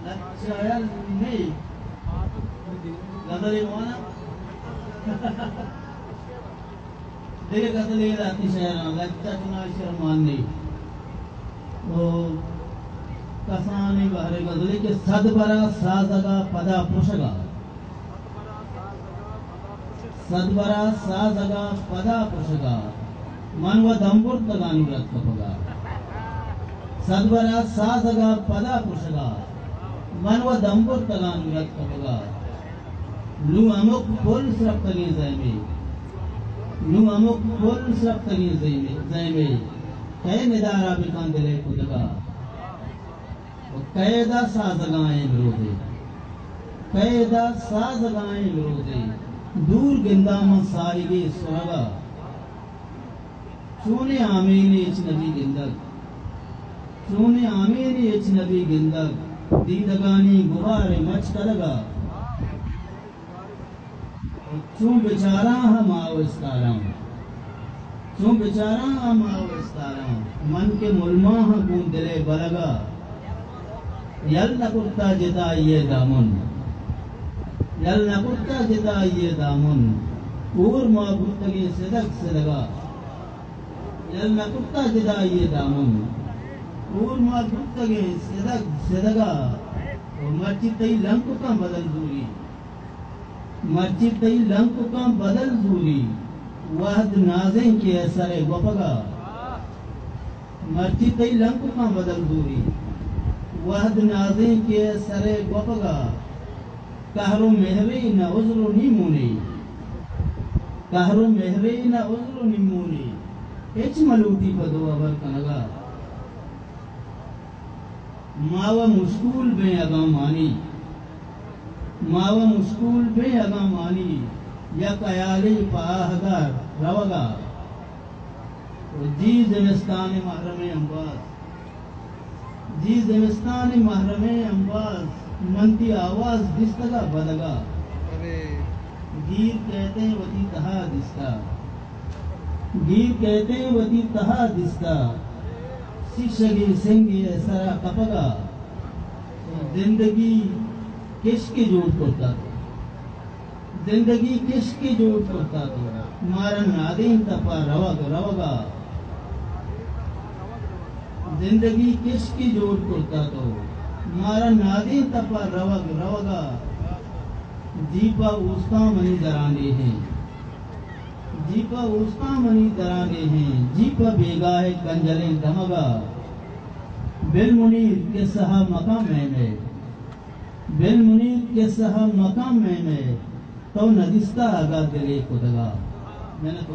अच्छा यार नहीं गदले कौन देखिए गदले राती शहर लच्चा चुना शर्मान नहीं तो कसाने बारे गदले के सदबरा साजगा पदा पुषगा सदबरा साजगा पदा पुषगा मनव दंबुर तगानुरत कपगा सदबरा साजगा पदा पुषगा मनव दंबुर तगानुरत कपगा लू अमुक फुल सब तगी ज़ैमे लू अमुक फुल सब तगी ज़ैमे कई निदारा बिकान दिले खुदगा कैदा साजगाएं विरोधे कैदा साजगाएं विरोधे दूर गिंदा मसाइगे सुरगा चूने आमीने इच नबी गिंदक चूने आमीने इच नबी गिंदक दीदगानी गुबारे मच करगा चूं बेचारा हम आवस्तारा चूं बेचारा हम आवस्तारा मन के मुलमा हम दिले बलगा यल नकुत्ता जिता ये दामन यल नकुत्ता जिता ये दामन पूर माबुत्तगे सिदक सिदगा यल नकुत्ता जिता ये दामन पूर माबुत्तगे सिदक सिदगा मस्जिद तई लंक का बदल दूरी मस्जिद तई लंक का बदल दूरी वहद नाज़े के असरे वफगा मस्जिद तई लंक का बदल दूरी वहद नाज़े के सरे गोपगा कहरो मेहरे न उज़्र निमूने कहरो मेहरे न उज़्र निमूने एच मलूटी पदो अबर कनगा मावा मुश्कुल बे अगा मानी मावा मुश्कुल बे अगा मानी या कयाले पाहगा रवगा जी ज़मिस्तान महरम अंबास जी ज़मिस्तान महरमे अंबास मनती आवाज दिस्तगा बदगा गीर कहते हैं वती तहा दिस्ता गीर कहते हैं वती तहा दिस्ता शिक्षगी सिंह सरा कपगा जिंदगी किसके जोड़ करता तो जिंदगी किसके जोड़ करता तो मारा नादीन तपा रवगा जिंदगी किसकी जोड़ करता तो मारा नादी तपा रवगा जीपा उसका मनी दराने हैं जीपा उसका मनी दराने हैं जीपा बेगा है कंजले दमगा बिल मुनीर के सहा मकाम में बिल मुनीर के सहा मकाम में तो नदिस्ता आगा दिले खुदगा मैंने तो